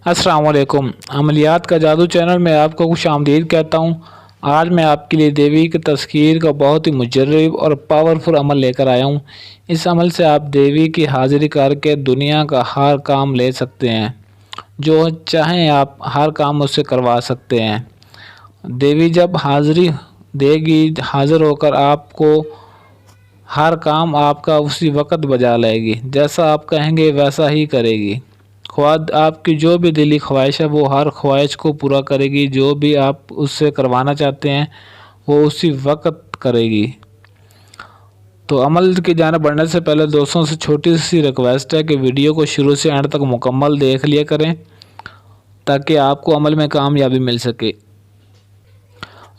अस्सलाम वालेकुम। अमलियात का जादू चैनल में आपको खुशामदीद कहता हूँ। आज मैं आपके लिए देवी की तस्खीर का बहुत ही मुजर्रब और पावरफुल अमल लेकर आया हूँ। इस अमल से आप देवी की हाज़िरी करके दुनिया का हर काम ले सकते हैं। जो चाहें आप हर काम उससे करवा सकते हैं। देवी जब हाज़िरी देगी, हाज़िर होकर आपको हर काम आपका उसी वक़्त बजा लाएगी। जैसा आप कहेंगे वैसा ही करेगी। ख्वाद आपकी जो भी दिली ख्वाहिश है वो हर ख्वाहिश को पूरा करेगी। जो भी आप उससे करवाना चाहते हैं वो उसी वक्त करेगी। तो अमल की जानिब बढ़ने से पहले दोस्तों से छोटी सी रिक्वेस्ट है कि वीडियो को शुरू से एंड तक मुकम्मल देख लिया करें ताकि आपको अमल में कामयाबी मिल सके।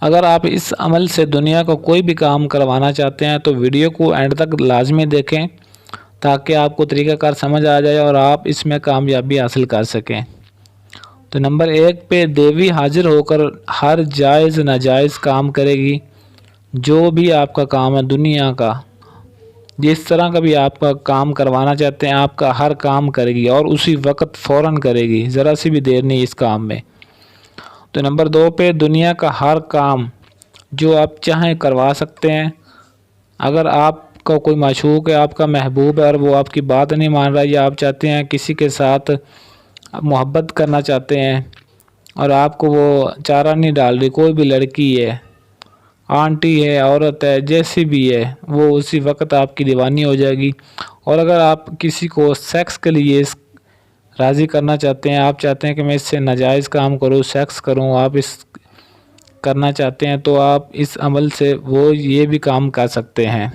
अगर आप इस अमल से दुनिया को कोई भी काम करवाना चाहते हैं तो वीडियो को एंड तक लाजमी देखें ताकि आपको तरीक़ाकार समझ आ जाए और आप इसमें कामयाबी हासिल कर सकें। तो नंबर 1 पे देवी हाजिर होकर हर जायज़ नाजायज़ काम करेगी। जो भी आपका काम है दुनिया का, जिस तरह का भी आपका काम करवाना चाहते हैं आपका हर काम करेगी और उसी वक्त फ़ौरन करेगी, ज़रा सी भी देर नहीं इस काम में। तो नंबर 2 पे दुनिया का हर काम जो आप चाहें करवा सकते हैं। अगर आपका कोई माशूक है, आपका महबूब है और वो आपकी बात नहीं मान रहा, या आप चाहते हैं किसी के साथ मोहब्बत करना चाहते हैं और आपको वो चारा नहीं डाल रही, कोई भी लड़की है, आंटी है, औरत है, जैसी भी है, वो उसी वक्त आपकी दीवानी हो जाएगी। और अगर आप किसी को सेक्स के लिए राज़ी करना चाहते हैं, आप चाहते हैं कि मैं इससे नाजायज़ काम करूँ, सेक्स करूँ, आप इस करना चाहते हैं तो आप इस अमल से वो ये भी काम कर सकते हैं।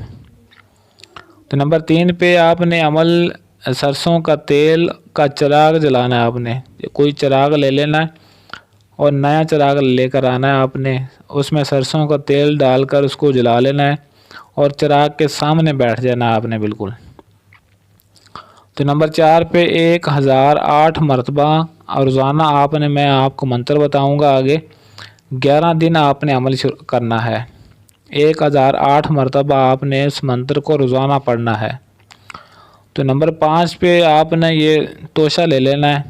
तो नंबर 3 पे आपने अमल सरसों का तेल का चिराग जलाना है। आपने कोई चिराग ले लेना है और नया चिराग लेकर आना है। आपने उसमें सरसों का तेल डालकर उसको जला लेना है और चिराग के सामने बैठ जाना है आपने बिल्कुल। तो नंबर 4 पे 1008 मरतबा रोज़ाना आपने, मैं आपको मंत्र बताऊंगा आगे, 11 दिन आपने अमल शुरू करना है। 1008 मरतबा आपने इस मंत्र को रोज़ाना पढ़ना है। तो नंबर 5 पे आपने ये तोशा ले लेना है।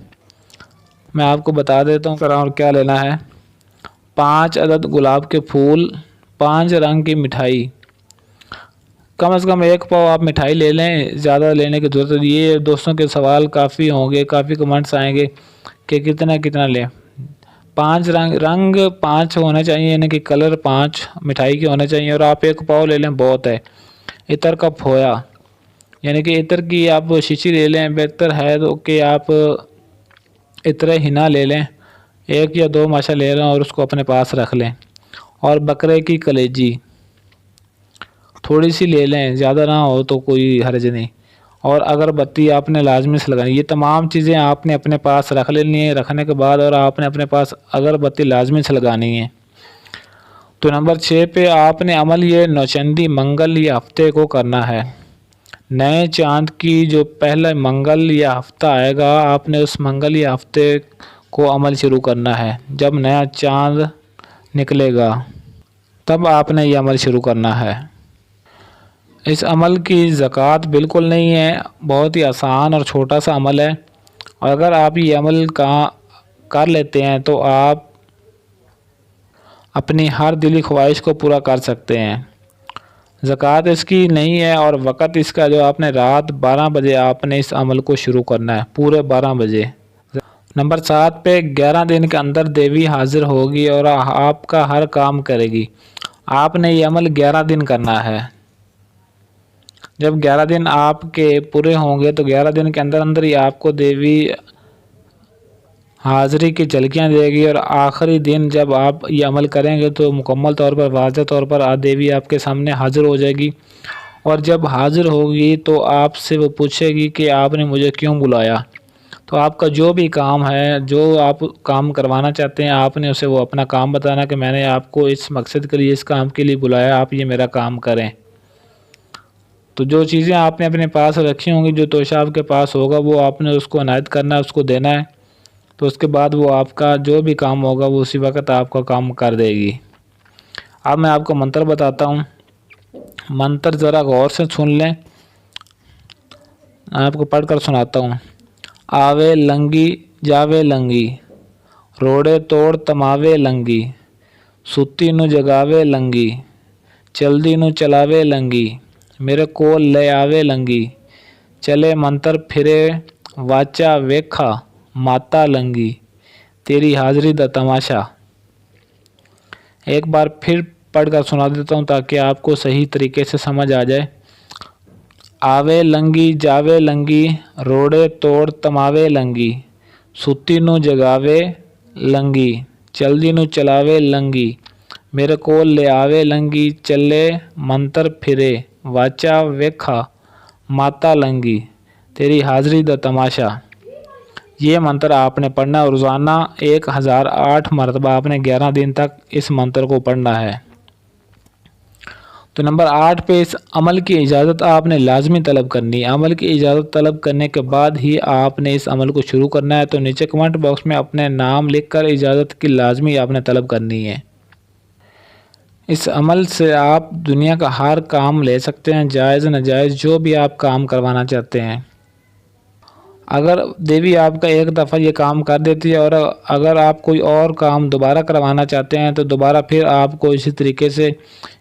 मैं आपको बता देता हूँ और क्या लेना है। 5 अदद गुलाब के फूल, 5 रंग की मिठाई, कम से कम 1 पाव आप मिठाई ले लें, ज़्यादा लेने की ज़रूरत नहीं। ये दोस्तों के सवाल काफ़ी होंगे, काफ़ी कमेंट्स आएंगे कि कितना कितना लें। 5 रंग 5 होने चाहिए, यानी कि कलर 5 मिठाई के होने चाहिए और आप 1 पाव ले लें बहुत है। इतर का फोया, यानी कि इतर की आप शीशी ले लें, बेहतर है तो कि आप इतर हिना ले लें, 1 या 2 माशा ले लें और उसको अपने पास रख लें। और बकरे की कलेजी थोड़ी सी ले लें, ज़्यादा ना हो तो कोई हर्ज नहीं। और अगरबत्ती आपने लाजमी से लगानी। ये तमाम चीज़ें आपने अपने पास रख लेनी है। रखने के बाद और आपने अपने पास अगरबत्ती लाजमी से लगानी है। तो नंबर 6 पे आपने अमल ये नौचंदी मंगल या हफ्ते को करना है। नए चांद की जो पहला मंगल या हफ्ता आएगा, आपने उस मंगल या हफ्ते को अमल शुरू करना है। जब नया चांद निकलेगा तब आपने ये अमल शुरू करना है। इस अमल की ज़कात बिल्कुल नहीं है, बहुत ही आसान और छोटा सा अमल है। और अगर आप ये अमल कर लेते हैं तो आप अपनी हर दिली ख्वाहिश को पूरा कर सकते हैं। ज़कात इसकी नहीं है और वक़्त इसका जो आपने रात 12 बजे आपने इस अमल को शुरू करना है, पूरे 12 बजे। नंबर 7 पे 11 दिन के अंदर देवी हाजिर होगी और आपका हर काम करेगी। आपने ये अमल 11 दिन करना है। जब 11 दिन आपके पूरे होंगे तो 11 दिन के अंदर अंदर ही आपको देवी हाज़िरी की झलकियाँ देगी और आखिरी दिन जब आप ये अमल करेंगे तो मुकम्मल तौर पर, वाज़ेह तौर पर देवी आपके सामने हाज़िर हो जाएगी। और जब हाज़िर होगी तो आपसे वो पूछेगी कि आपने मुझे क्यों बुलाया। तो आपका जो भी काम है, जो आप काम करवाना चाहते हैं, आपने उसे वो अपना काम बताना कि मैंने आपको इस मकसद के लिए, इस काम के लिए बुलाया, आप ये मेरा काम करें। तो जो चीज़ें आपने अपने पास रखी होंगी, जो तोशा आपके पास होगा, वो आपने उसको अनायत करना है, उसको देना है। तो उसके बाद वो आपका जो भी काम होगा वो उसी वक्त आपका काम कर देगी। अब मैं आपको मंत्र बताता हूँ। मंत्र ज़रा गौर से सुन लें, आपको पढ़कर सुनाता हूँ। आवे लंगी जावे लंगी, रोड़े तोड़ तमावे लंगी, सुत्ती नू जगावे लंगी, चलदी नू चलावे लंगी, मेरे कोल ले आवे लंगी, चले मंतर फिरे वाचा वेखा माता लंगी, तेरी हाज़िरी दा तमाशा। एक बार फिर पढ़कर सुना देता हूँ ताकि आपको सही तरीके से समझ आ जाए। आवे लंगी जावे लंगी, रोड़े तोड़ तमावे लंगी, सुत्ती नू जगावे लंगी, चलदी नू चलावे लंगी, मेरे कोल ले आवे लंगी, चले मंतर फिरे वाचा वेखा माता लंगी, तेरी हाज़िरी दा तमाशा। ये मंत्र आपने पढ़ना है रोज़ाना 1008 मरतबा आपने 11 दिन तक इस मंत्र को पढ़ना है। तो नंबर 8 पे इस अमल की इजाज़त आपने लाजमी तलब करनी है। अमल की इजाज़त तलब करने के बाद ही आपने इस अमल को शुरू करना है। तो नीचे कमेंट बॉक्स में अपने नाम लिखकर इजाज़त की लाजमी आपने तलब करनी है। इस अमल से आप दुनिया का हर काम ले सकते हैं, जायज़ नाजायज़ जो भी आप काम करवाना चाहते हैं। अगर देवी आपका एक दफ़ा ये काम कर देती है और अगर आप कोई और काम दोबारा करवाना चाहते हैं तो दोबारा फिर आपको इसी तरीके से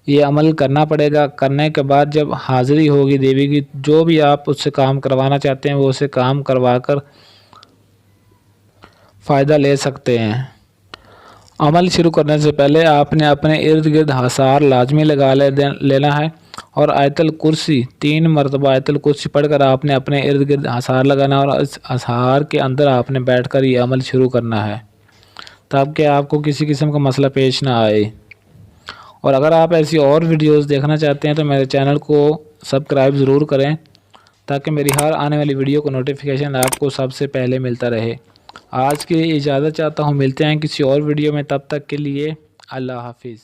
ये अमल करना पड़ेगा। करने के बाद जब हाज़िरी होगी देवी की, जो भी आप उससे काम करवाना चाहते हैं वो उसे काम करवा कर फ़ायदा ले सकते हैं। अमल शुरू करने से पहले आपने अपने इर्द गिर्द हसार लाजमी लगा लेना है और आयतल कुर्सी 3 मरतबा आयतल कुर्सी पढ़कर आपने अपने इर्द गिर्द हसार लगाना और इस हसार के अंदर आपने बैठकर ये अमल शुरू करना है ताकि आपको किसी किस्म का मसला पेश ना आए। और अगर आप ऐसी और वीडियोस देखना चाहते हैं तो मेरे चैनल को सब्सक्राइब ज़रूर करें ताकि मेरी हर आने वाली वीडियो को नोटिफिकेशन आपको सबसे पहले मिलता रहे। आज के लिए इजाज़त चाहता हूँ, मिलते हैं किसी और वीडियो में, तब तक के लिए अल्लाह हाफिज़।